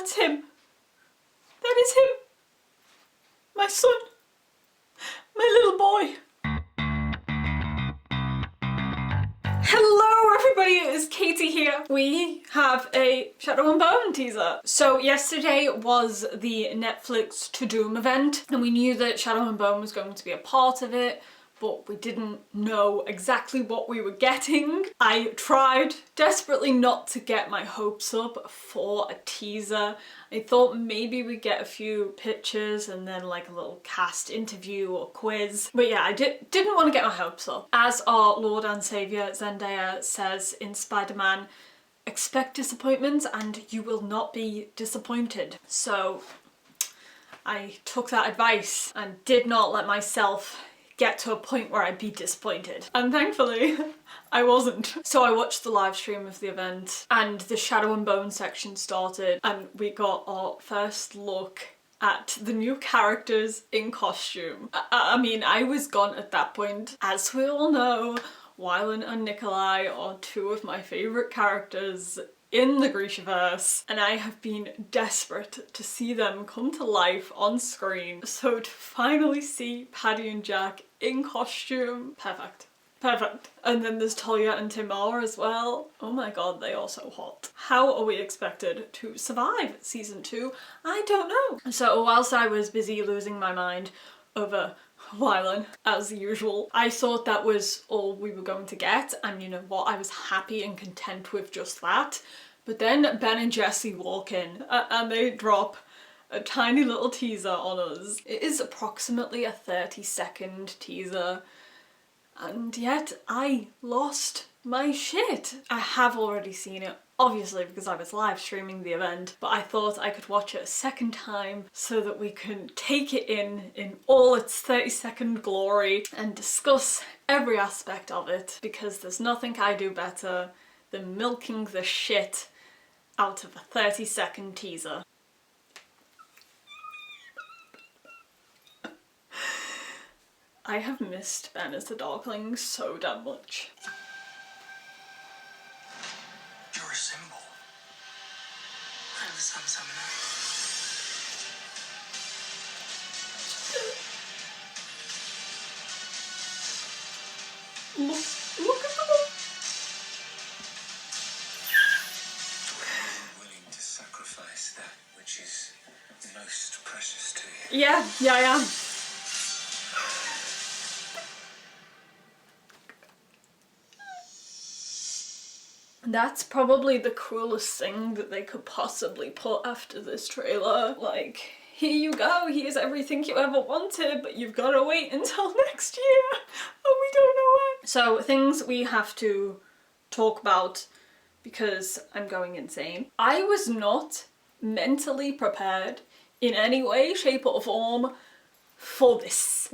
That's him. That is him. My son. My little boy. Hello everybody, it is Katie here. We have a Shadow and Bone teaser. So yesterday was the Netflix To Doom event and we knew that Shadow and Bone was going to be a part of it, but we didn't know exactly what we were getting. I tried desperately not to get my hopes up for a teaser. I thought maybe we'd get a few pictures and then like a little cast interview or quiz. But yeah, I didn't want to get my hopes up. As our Lord and Saviour Zendaya says in Spider-Man, expect disappointment and you will not be disappointed. So I took that advice and did not let myself get to a point where I'd be disappointed. And thankfully, I wasn't. So I watched the live stream of the event and the Shadow and Bone section started and we got our first look at the new characters in costume. I mean, I was gone at that point. As we all know, Wylan and Nikolai are two of my favourite characters in the Grishaverse, and I have been desperate to see them come to life on screen. So to finally see Paddy and Jack in costume, perfect. Perfect. And then there's Talia and Timar as well. Oh my god, they are so hot. How are we expected to survive season 2? I don't know. So whilst I was busy losing my mind over Wylan, as usual, I thought that was all we were going to get, and you know what, I was happy and content with just that. But then Ben and Jesse walk in and they drop a tiny little teaser on us. It is approximately a 30-second teaser, and yet I lost my shit. I have already seen it, obviously, because I was live streaming the event, but I thought I could watch it a second time so that we can take it in all its 30-second glory and discuss every aspect of it, because there's nothing I do better than milking the shit out of a 30-second teaser. I have missed Ben as the Darkling so damn much. You're a symbol. I'm the Sun Summoner. Look at them! I'm willing to sacrifice that which is most precious to you. Yeah, I am. That's probably the cruelest thing that they could possibly put after this trailer. Like, here you go, here's everything you ever wanted, but you've got to wait until next year, and we don't know when. So, things we have to talk about because I'm going insane. I was not mentally prepared in any way, shape or form for this.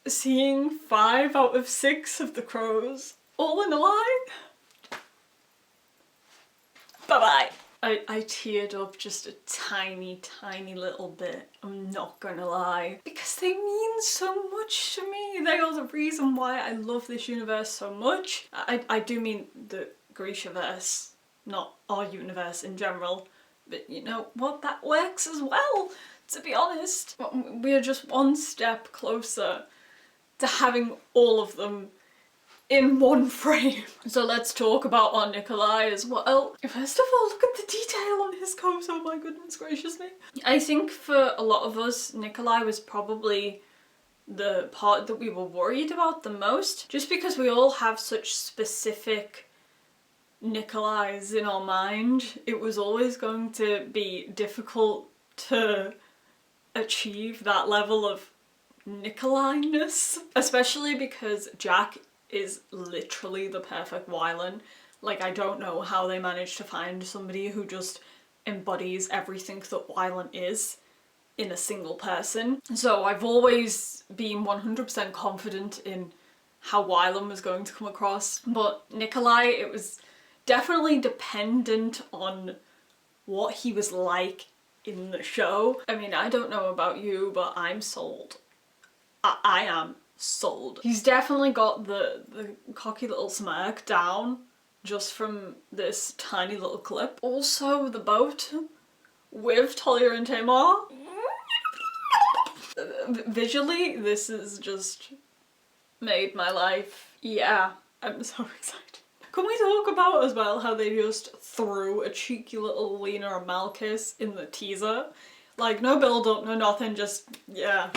Seeing 5 out of 6 of the crows all in a line. Bye-bye. I teared up just a tiny little bit, I'm not gonna lie, because they mean so much to me. They are the reason why I love this universe so much. I do mean the Grishaverse, not our universe in general, but you know what, that works as well, to be honest. We are just one step closer to having all of them in one frame. So let's talk about our Nikolai as well. First of all, look at the detail on his coat, oh my goodness gracious me. I think for a lot of us, Nikolai was probably the part that we were worried about the most, just because we all have such specific Nikolais in our mind. It was always going to be difficult to achieve that level of Nikolai-ness, especially because Jack is literally the perfect Wylan. Like, I don't know how they managed to find somebody who just embodies everything that Wylan is in a single person. So I've always been 100% confident in how Wylan was going to come across, but Nikolai, it was definitely dependent on what he was like in the show. I mean, I don't know about you, but I'm sold. I am sold. He's definitely got the cocky little smirk down just from this tiny little clip. Also, the boat with Talia and Tamar. Visually, this has just made my life. Yeah, I'm so excited. Can we talk about as well how they just threw a cheeky little Lena and Mal kiss in the teaser? Like, no build up, no nothing, just, yeah.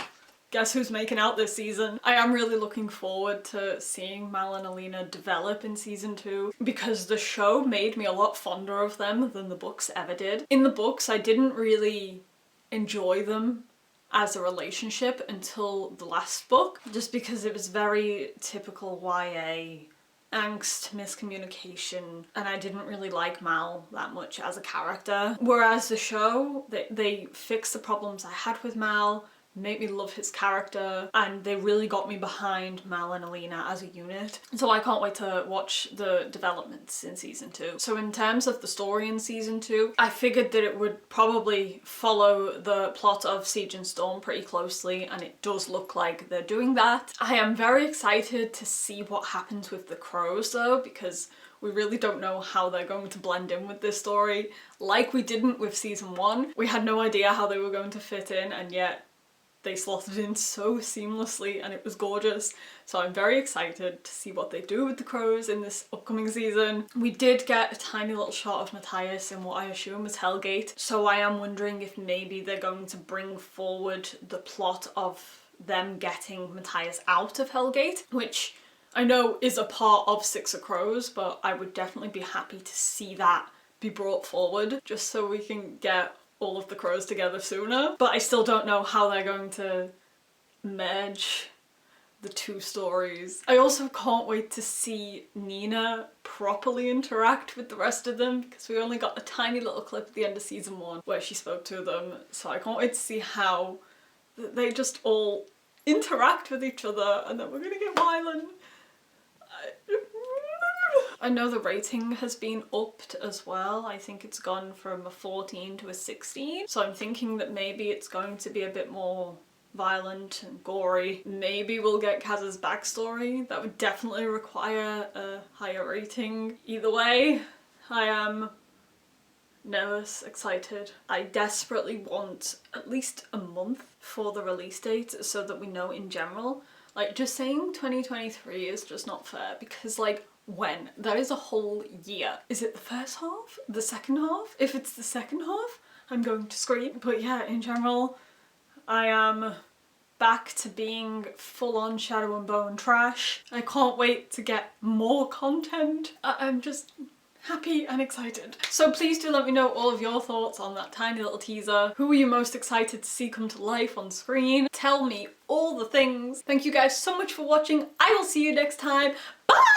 Guess who's making out this season? I am really looking forward to seeing Mal and Alina develop in season 2 because the show made me a lot fonder of them than the books ever did. In the books, I didn't really enjoy them as a relationship until the last book, just because it was very typical YA angst, miscommunication, and I didn't really like Mal that much as a character. Whereas the show, they fixed the problems I had with Mal, made me love his character, and they really got me behind Mal and Alina as a unit. So I can't wait to watch the developments in season 2. So in terms of the story in season 2, I figured that it would probably follow the plot of Siege and Storm pretty closely, and it does look like they're doing that. I am very excited to see what happens with the crows though, because we really don't know how they're going to blend in with this story. Like we didn't with season 1. We had no idea how they were going to fit in, and yet they slotted in so seamlessly and it was gorgeous. So I'm very excited to see what they do with the crows in this upcoming season. We did get a tiny little shot of Matthias in what I assume is Hellgate, so I am wondering if maybe they're going to bring forward the plot of them getting Matthias out of Hellgate, which I know is a part of Six of Crows, but I would definitely be happy to see that be brought forward just so we can get all of the crows together sooner. But I still don't know how they're going to merge the two stories. I also can't wait to see Nina properly interact with the rest of them, because we only got a tiny little clip at the end of season 1 where she spoke to them, so I can't wait to see how they just all interact with each other, and then we're gonna get wylan. I know the rating has been upped as well. I think it's gone from a 14 to a 16. So I'm thinking that maybe it's going to be a bit more violent and gory. Maybe we'll get Kaz's backstory. That would definitely require a higher rating. Either way, I am nervous, excited. I desperately want at least a month for the release date so that we know in general. Like, just saying 2023 is just not fair, because like, when? That is a whole year. Is it the first half? The second half? If it's the second half, I'm going to scream. But yeah, in general, I am back to being full-on Shadow and Bone trash. I can't wait to get more content. I'm just happy and excited. So please do let me know all of your thoughts on that tiny little teaser. Who are you most excited to see come to life on screen? Tell me all the things. Thank you guys so much for watching. I will see you next time. Bye!